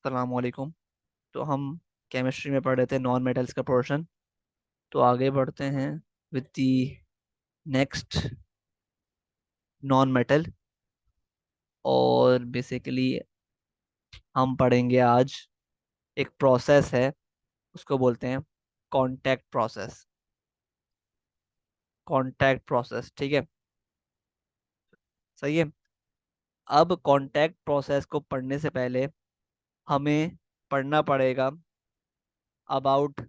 अस्सलाम वालेकुम। तो हम केमिस्ट्री में पढ़ रहे थे नॉन मेटल्स का पोर्शन। तो आगे बढ़ते हैं with the next non metal. और बेसिकली हम पढ़ेंगे आज एक प्रोसेस है, उसको बोलते हैं कांटेक्ट प्रोसेस। कांटेक्ट प्रोसेस, ठीक है, सही है। अब कांटेक्ट प्रोसेस को पढ़ने से पहले हमें पढ़ना पड़ेगा about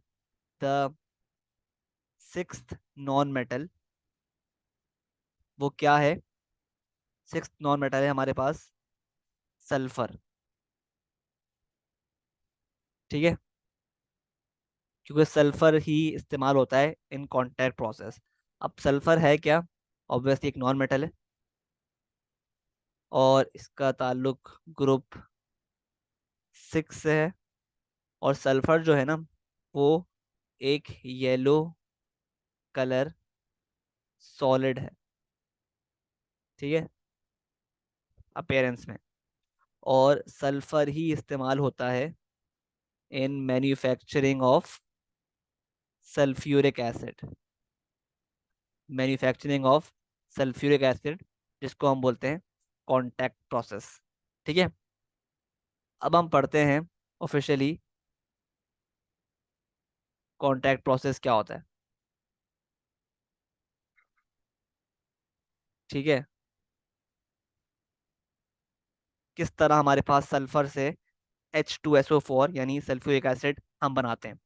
the sixth non metal. वो क्या है? सिक्स्थ नॉन मेटल है हमारे पास सल्फर, ठीक है, क्योंकि सल्फर ही इस्तेमाल होता है इन कॉन्टैक्ट प्रोसेस। अब सल्फर है क्या? ऑब्वियसली एक नॉन मेटल है और इसका ताल्लुक ग्रुप 6 से है। और सल्फर जो है ना, वो एक येलो कलर सॉलिड है, ठीक है, अपेयरेंस में। और सल्फर ही इस्तेमाल होता है in manufacturing of sulphuric acid. Manufacturing of sulphuric acid, जिसको हम बोलते हैं कॉन्टैक्ट प्रोसेस, ठीक है। अब हम पढ़ते हैं ऑफिशियली कॉन्टैक्ट प्रोसेस क्या होता है, ठीक है। किस तरह हमारे पास सल्फर से H2SO4 यानी सल्फ्यूरिक एसिड हम बनाते हैं।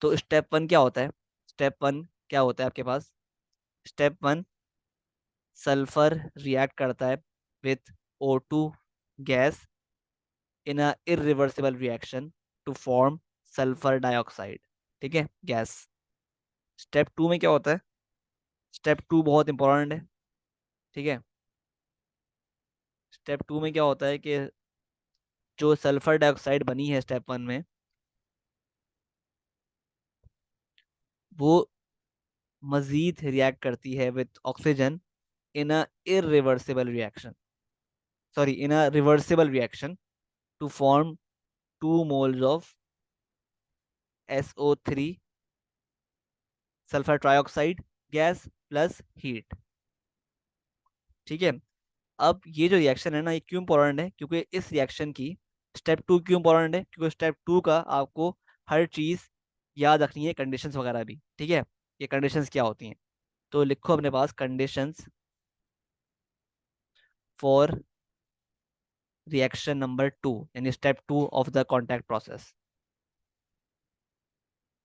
तो स्टेप वन क्या होता है? स्टेप वन क्या होता है आपके पास? स्टेप वन, सल्फर रिएक्ट करता है with O2 gas in a irreversible reaction to form sulphur dioxide, ठीक है, गैस। स्टेप टू में क्या होता है? स्टेप टू बहुत इंपॉर्टेंट है, ठीक है। स्टेप टू में क्या होता है कि जो सल्फर डाइऑक्साइड बनी है स्टेप वन में, वो मजीद रिएक्ट करती है with oxygen in a irreversible reaction, sorry, in a reversible reaction to form 2 moles of SO3 sulphur trioxide gas plus heat, ठीक है। अब ये जो रिएक्शन है ना, ये क्यों इंपॉर्टेंट है? क्योंकि इस रिएक्शन की स्टेप टू क्यों इंपॉर्टेंट है? क्योंकि स्टेप टू का आपको हर चीज याद रखनी है, कंडीशंस वगैरह भी, ठीक है। ये कंडीशंस क्या होती हैं? तो लिखो अपने पास conditions for reaction number two, यानी step two of the contact process,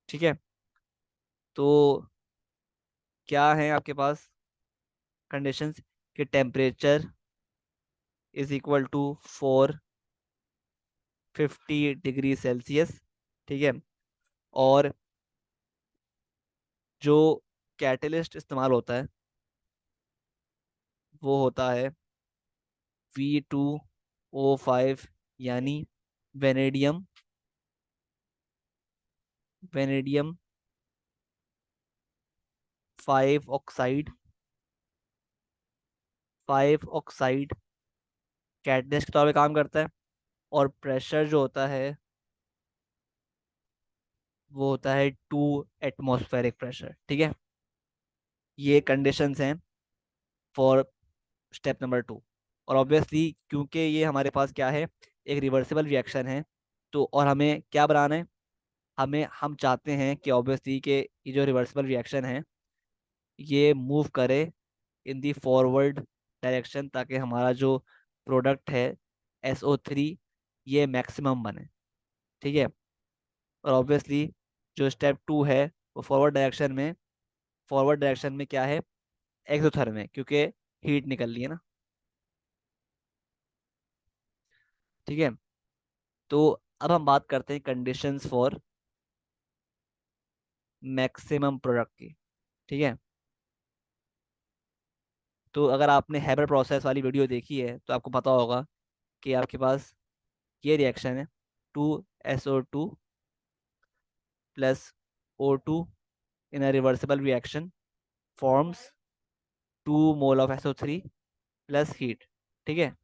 ठीक है। तो क्या है आपके पास कंडीशंस? कि temperature is equal to 450 degree Celsius, ठीक है। और जो कैटलिस्ट इस्तेमाल होता है वो होता है V2O5, यानी vanadium, vanadium 5 oxide. 5 oxide catalyst के तौर पे काम करता है। और प्रेशर जो होता है वो होता है 2 एटमॉस्फेरिक प्रेशर, ठीक है। ये कंडीशंस हैं फॉर स्टेप नंबर टू। और ऑब्वियसली क्योंकि ये हमारे पास क्या है, एक रिवर्सिबल रिएक्शन है, तो और हमें क्या बनाना है? हम चाहते हैं कि ऑब्वियसली कि ये जो रिवर्सिबल रिएक्शन है ये मूव करे इन दी फॉरवर्ड डायरेक्शन, ताकि हमारा जो प्रोडक्ट है SO3 ये मैक्सिमम बने, ठीक है। और ऑब्वियसली जो स्टेप टू है वो फॉरवर्ड डायरेक्शन में क्या है? एक्सोथर्मिक, क्योंकि हीट निकल रही है ना, ठीक है। तो अब हम बात करते हैं कंडीशंस फॉर मैक्सिमम प्रोडक्ट की, ठीक है। तो अगर आपने हैबर प्रोसेस वाली वीडियो देखी है तो आपको पता होगा कि आपके पास ये रिएक्शन है, 2SO2 + O2 in a reversible reaction forms 2 mole of SO3 plus heat, ठीक है।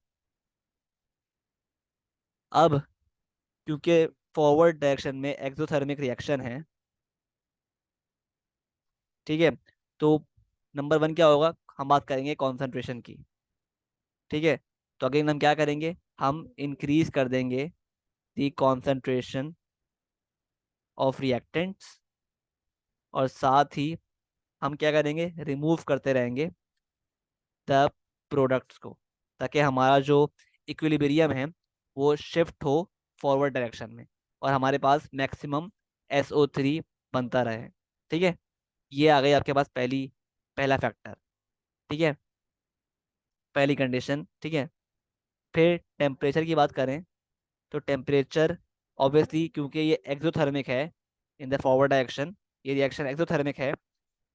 अब क्योंकि फॉरवर्ड डायरेक्शन में एक्सोथर्मिक रिएक्शन है, ठीक है। तो नंबर वन क्या होगा, हम बात करेंगे कॉन्सेंट्रेशन की, ठीक है। तो अगेन हम क्या करेंगे, हम इंक्रीज कर देंगे द कॉन्सेंट्रेशन ऑफ रिएक्टेंट्स, और साथ ही हम क्या करेंगे, रिमूव करते रहेंगे द प्रोडक्ट्स को, ताकि हमारा जो इक्विलिब्रियम है वो शिफ्ट हो फॉरवर्ड डायरेक्शन में, और हमारे पास मैक्सिमम SO3 बनता रहे, ठीक है। ये आ गई आपके पास पहला फैक्टर, ठीक है, पहली कंडीशन, ठीक है। फिर टेम्परेचर की बात करें, तो टेम्परेचर ऑब्वियसली क्योंकि ये एक्सोथर्मिक है इन द फॉरवर्ड डायरेक्शन, ये रिएक्शन एक्सोथर्मिक है,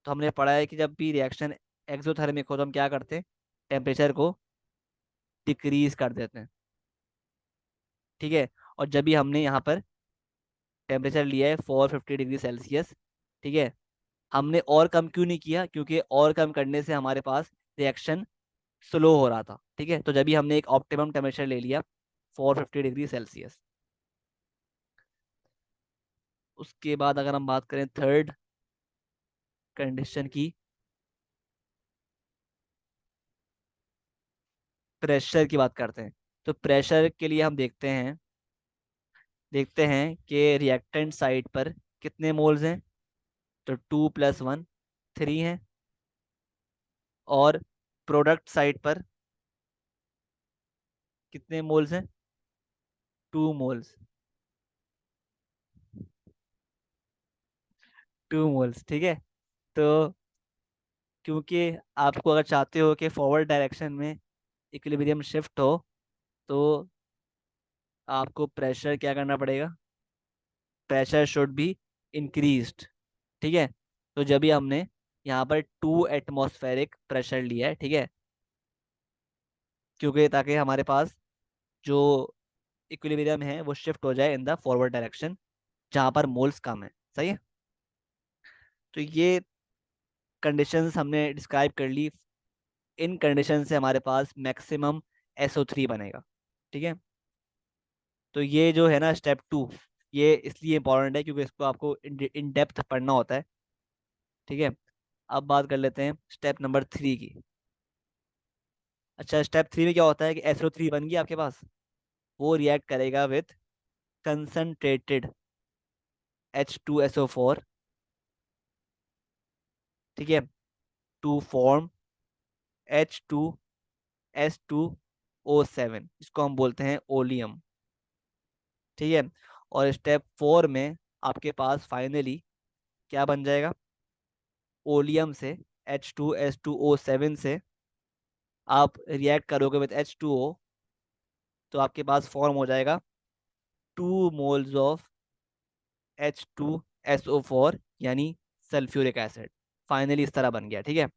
तो हमने पढ़ा है कि जब भी रिएक्शन एक्सोथर्मिक हो तो हम क्या करते हैं, टेम्परेचर को डिक्रीज कर देते हैं, ठीक है। और जब भी हमने यहाँ पर टेम्परेचर लिया है 450 डिग्री सेल्सियस, ठीक है, हमने और कम क्यों नहीं किया, क्योंकि और कम करने से हमारे पास रिएक्शन स्लो हो रहा था, ठीक है। तो जब भी हमने एक ऑप्टिमम टेम्परेचर ले लिया 450 डिग्री सेल्सियस। उसके बाद अगर हम बात करें थर्ड कंडीशन की, प्रेशर की बात करते हैं। तो प्रेशर के लिए हम देखते हैं कि रिएक्टेंट साइड पर कितने मोल्स हैं, तो 2 + 1 3 हैं, और प्रोडक्ट साइड पर कितने मोल्स हैं, 2 मोल्स, 2 मोल्स, ठीक है। तो क्योंकि आपको अगर चाहते हो कि फॉरवर्ड डायरेक्शन में इक्विलिब्रियम शिफ्ट हो, तो आपको प्रेशर क्या करना पड़ेगा, प्रेशर शुड बी इंक्रीज्ड, ठीक है। तो जब भी हमने यहाँ पर 2 एटमॉस्फेरिक प्रेशर लिया है, ठीक है, क्योंकि ताकि हमारे पास जो इक्विलिब्रियम है वो शिफ्ट हो जाए इन द फॉरवर्ड डायरेक्शन, जहाँ पर मोल्स कम है, सही है। तो ये कंडीशंस हमने डिस्क्राइब कर ली, इन कंडीशन से हमारे पास मैक्सिमम SO3 बनेगा, ठीक है। तो ये जो है ना स्टेप 2, ये इसलिए इंपॉर्टेंट है क्योंकि इसको आपको इन डेप्थ पढ़ना होता है, ठीक है। अब बात कर लेते हैं स्टेप नंबर 3 की। अच्छा, स्टेप 3 में क्या होता है कि SO3 बन गया आपके पास, वो रिएक्ट करेगा विथ कंसनट्रेटेड H2SO4, ठीक है, टू फॉर्म H2S2O7, इसको हम बोलते हैं ओलियम, ठीक है। और स्टेप 4 में आपके पास फाइनली क्या बन जाएगा, ओलियम से H2S2O7 से आप रिएक्ट करोगे विथ H2O, तो आपके पास फॉर्म हो जाएगा 2 मोल्स ऑफ H2SO4, यानी सल्फ्यूरिक एसिड, फाइनली इस तरह बन गया, ठीक है।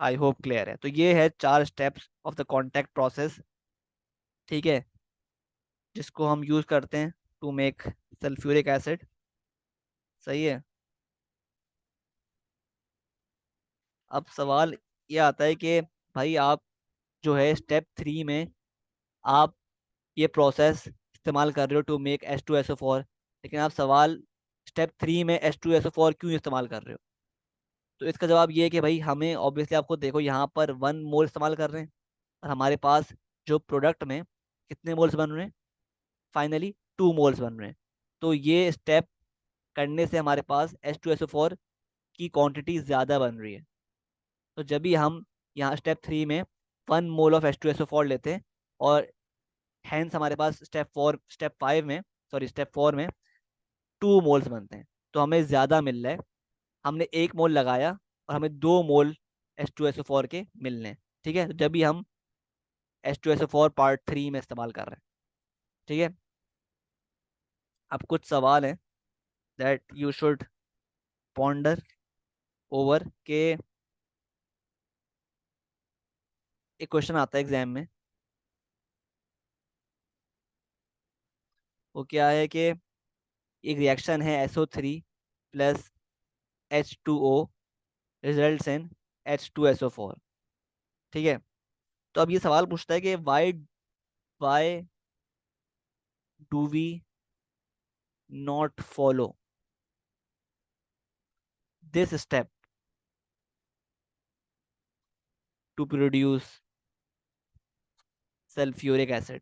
आई होप क्लियर है। तो ये है 4 steps of the contact process, ठीक है, जिसको हम यूज करते हैं टू मेक सल्फ्यूरिक एसिड, सही है। अब सवाल ये आता है कि भाई आप जो है स्टेप 3 में आप ये प्रोसेस इस्तेमाल कर रहे हो टू मेक H2SO4, लेकिन आप सवाल स्टेप 3 में H2SO4 क्यों इस्तेमाल कर रहे हो, तो इसका जवाब ये है कि भाई हमें ऑब्वियसली, आपको देखो यहाँ पर 1 मोल इस्तेमाल कर रहे हैं, और हमारे पास जो प्रोडक्ट में कितने मोल्स बन रहे हैं, फाइनली 2 मोल्स बन रहे हैं। तो ये स्टेप करने से हमारे पास H2SO4 की क्वांटिटी ज़्यादा बन रही है। तो जब भी हम यहाँ स्टेप 3 में 1 मोल ऑफ H2SO4 लेते हैं, और हैंस हमारे पास स्टेप 5 में, सॉरी स्टेप 4 में 2 मोल्स बनते हैं, तो हमें ज़्यादा मिल रहा है। हमने 1 मोल लगाया और हमें 2 मोल H2SO4 के मिलने हैं, ठीक है। तो जब भी हम H2SO4 पार्ट 3 में इस्तेमाल कर रहे हैं, ठीक है। अब कुछ सवाल हैं that you should ponder over के, एक क्वेश्चन आता है एग्जाम में, वो क्या है कि एक रिएक्शन है SO3 + H2O results in H2SO4, ठीक है। तो अब ये सवाल पूछता है कि why why do we not follow this step to produce sulfuric acid.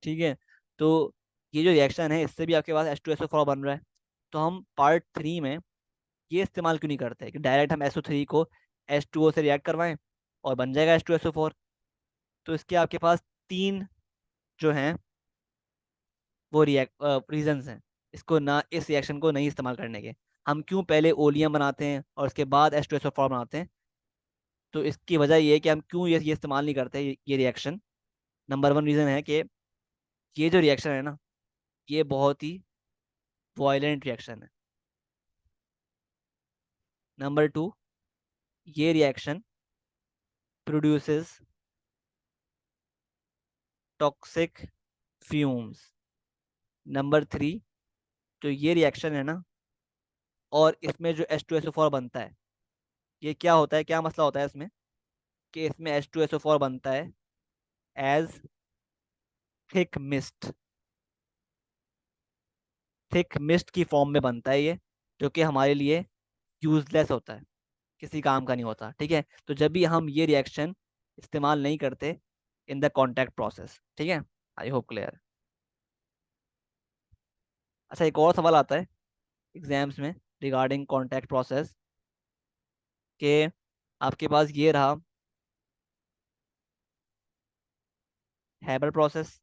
ठीक है, तो ये जो रिएक्शन है इससे भी आपके पास H2SO4 बन रहा है। तो हम पार्ट 3 में ये इस्तेमाल क्यों नहीं करते कि डायरेक्ट हम SO3 को H2O से रिएक्ट करवाएं और बन जाएगा H2SO4। तो इसके आपके पास तीन जो हैं वो रिएक्ट रीजंस हैं इसको ना, इस रिएक्शन को नहीं इस्तेमाल करने के। हम क्यों पहले ओलियम बनाते हैं और उसके बाद H2SO4 बनाते हैं? तो इसकी वजह ये है कि हम क्यों ये इस्तेमाल नहीं करते ये रिएक्शन। नंबर वन रीज़न है कि ये जो रिएक्शन है ना, ये बहुत ही वायलेंट रिएक्शन है। नंबर टू, ये reaction produces toxic fumes. Number three, जो ये रिएक्शन है ना और इसमें जो H2SO4 बनता है, ये क्या होता है, क्या मसला होता है इसमें कि इसमें H2SO4 बनता है as thick mist. Thick mist की फॉर्म में बनता है ये, जो कि हमारे लिए यूजलेस होता है, किसी काम का नहीं होता। ठीक है, तो जब भी हम ये रिएक्शन इस्तेमाल नहीं करते इन द कॉन्टैक्ट प्रोसेस। ठीक है, आई होप क्लियर। अच्छा, एक और सवाल आता है एग्जाम्स में रिगार्डिंग कॉन्टैक्ट प्रोसेस के, आपके पास ये रहा हैबर प्रोसेस,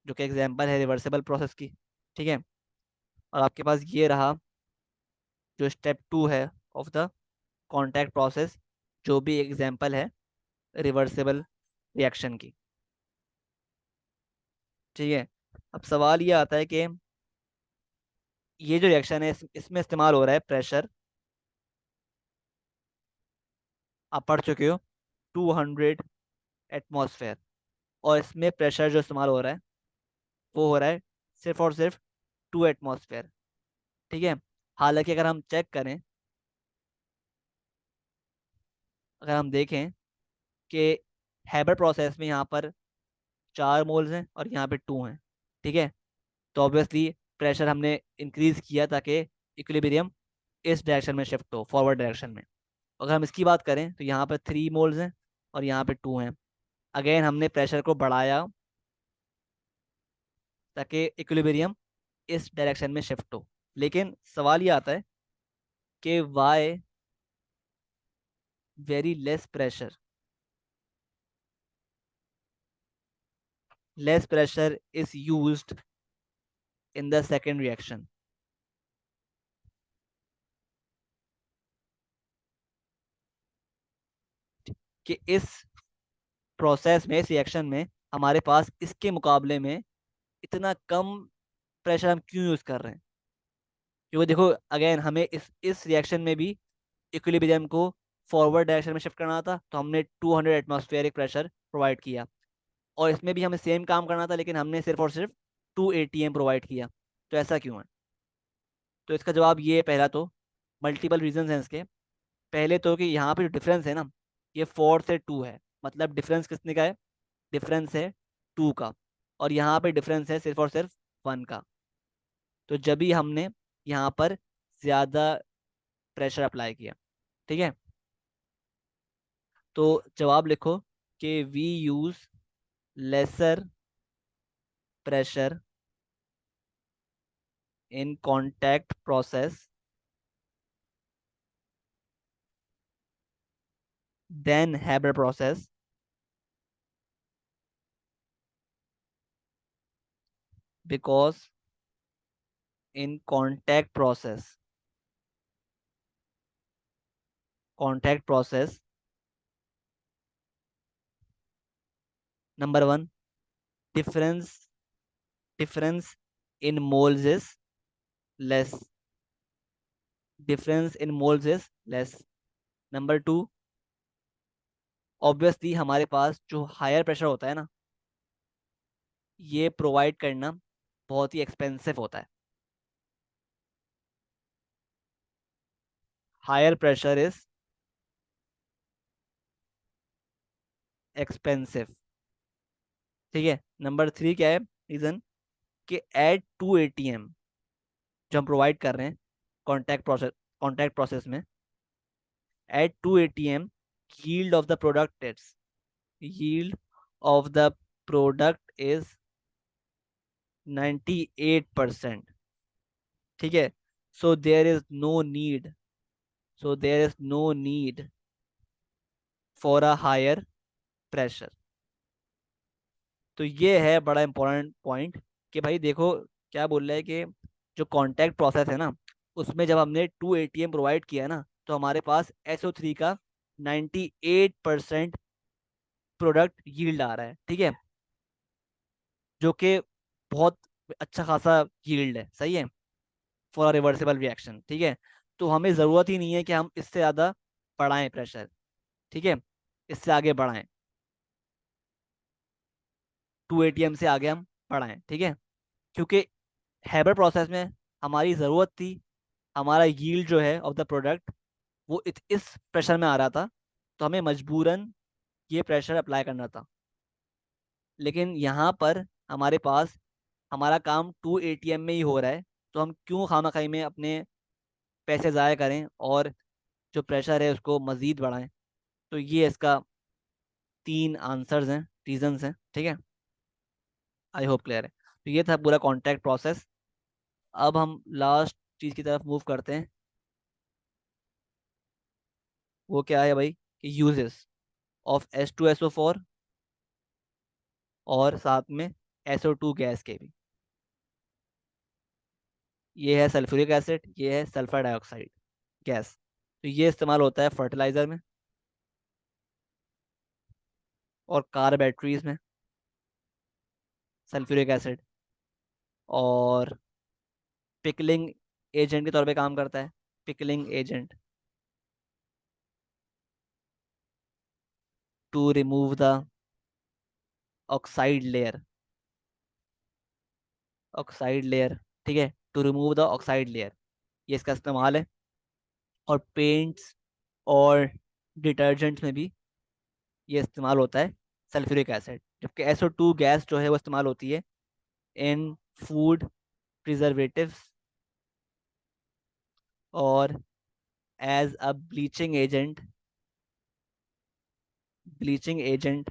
जो कि एग्जाम्पल है रिवर्सिबल प्रोसेस की। ठीक है, और आपके पास ये रहा जो स्टेप 2 है ऑफ द कॉन्टैक्ट प्रोसेस, जो भी एग्जाम्पल है रिवर्सिबल रिएक्शन की। ठीक है, अब सवाल ये आता है कि ये जो रिएक्शन है इसमें इस्तेमाल हो रहा है प्रेशर, आप पढ़ चुके हो, 200 एटमॉस्फेयर। और इसमें प्रेशर जो इस्तेमाल हो रहा है वो हो रहा है सिर्फ और सिर्फ 2 एटमॉस्फेयर। ठीक है, हालांकि अगर हम चेक करें, अगर हम देखें कि हैबर प्रोसेस में यहाँ पर 4 मोल्स हैं और यहाँ पे 2 हैं। ठीक है, तो ऑब्वियसली प्रेशर हमने इंक्रीज किया ताकि इक्विलिब्रियम इस डायरेक्शन में शिफ्ट हो, फॉरवर्ड डायरेक्शन में। अगर हम इसकी बात करें तो यहाँ पर 3 मोल्स हैं और यहाँ पे 2 हैं। अगेन हमने प्रेशर को बढ़ाया ताकि इक्विलिब्रियम इस डायरेक्शन में शिफ्ट हो। लेकिन सवाल ये आता है कि why very less pressure is used in the second reaction. कि इस प्रोसेस में, इस रिएक्शन में हमारे पास इसके मुकाबले में इतना कम प्रेशर हम क्यों यूज कर रहे हैं? क्योंकि देखो, अगेन हमें इस रिएक्शन में भी इक्विलिब्रियम को फॉरवर्ड डायरेक्शन में शिफ्ट करना था, तो हमने 200 एटमॉस्फेरिक प्रेशर प्रोवाइड किया। और इसमें भी हमें सेम काम करना था, लेकिन हमने सिर्फ और सिर्फ 2 ATM प्रोवाइड किया। तो ऐसा क्यों है? तो इसका जवाब ये है, पहला तो मल्टीपल रीजंस हैं इसके। पहले तो कि यहाँ पे जो डिफरेंस है ना, ये 4 से 2 है, मतलब डिफरेंस कितने का है? डिफरेंस है 2 का। और यहाँ पे डिफरेंस है सिर्फ और सिर्फ 1 का। तो जब भी हमने यहाँ पर ज़्यादा प्रेशर अप्लाई किया। ठीक है, तो जवाब लिखो कि we use lesser pressure in contact process than Haber process because in contact process number one, difference difference in moles is less. Difference in moles is less. Number two, obviously हमारे पास जो हायर प्रेशर होता है ना, ये provide करना बहुत ही expensive होता है। Higher pressure is expensive. ठीक है, नंबर 3 क्या है रीजन, कि एट 2 ATM जो हम प्रोवाइड कर रहे हैं कॉन्टैक्ट प्रोसेस में, eight 2 ATM yield of the product is yield of the product is 98%। ठीक है, so there is no need so there is no need for a higher pressure. तो ये है बड़ा इंपॉर्टेंट पॉइंट कि भाई देखो क्या बोल रहा है कि जो कॉन्टैक्ट प्रोसेस है ना, उसमें जब हमने 2 ATM प्रोवाइड किया है ना, तो हमारे पास SO3 का 98% प्रोडक्ट यील्ड आ रहा है। ठीक है, जो कि बहुत अच्छा खासा यील्ड है, सही है, फॉर रिवर्सिबल रिएक्शन। ठीक है, तो हमें ज़रूरत ही नहीं है कि हम इससे ज़्यादा बढ़ाएं प्रेशर। ठीक है, इससे आगे बढ़ाएं, 2 ATM से आगे हम बढ़ाएं। ठीक है, क्योंकि हैबर प्रोसेस में हमारी ज़रूरत थी, हमारा यील्ड जो है ऑफ द प्रोडक्ट वो इस प्रेशर में आ रहा था, तो हमें मजबूरन ये प्रेशर अप्लाई करना था। लेकिन यहाँ पर हमारे पास हमारा काम 2 ATM में ही हो रहा है, तो हम क्यों खामखाई में अपने पैसे ज़ाया करें और जो प्रेशर है उसको मज़ीद बढ़ाएं। तो ये इसका 3 आंसर्स हैं, रीजंस हैं। ठीक है, आई होप क्लियर है। तो ये था पूरा कॉन्टैक्ट प्रोसेस। अब हम लास्ट चीज़ की तरफ मूव करते हैं। वो क्या है भाई, कि यूजेस ऑफ H2SO4 और साथ में SO2 गैस के भी। ये है सल्फ्यूरिक एसिड, ये है सल्फर डाइऑक्साइड गैस। तो ये इस्तेमाल होता है फर्टिलाइजर में और कार बैटरीज में, सल्फ्यूरिक एसिड। और पिकलिंग एजेंट के तौर पे काम करता है, pickling agent, to remove the oxide layer, oxide layer. ठीक है, to remove the oxide layer, ये इसका इस्तेमाल है। और पेंट्स और डिटर्जेंट्स में भी ये इस्तेमाल होता है सल्फ्यूरिक एसिड। जबकि SO2 गैस जो है वो इस्तेमाल होती है इन फूड प्रिजर्वेटिव्स और as a bleaching agent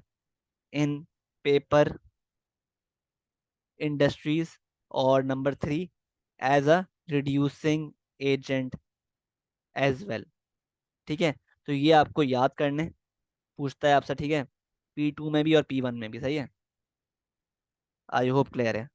in paper industries. और number 3, as a reducing agent as well. ठीक है, तो ये आपको याद करने पूछता है आपसे। ठीक है, P2 में भी और P1 में भी, सही है। आई होप क्लियर है।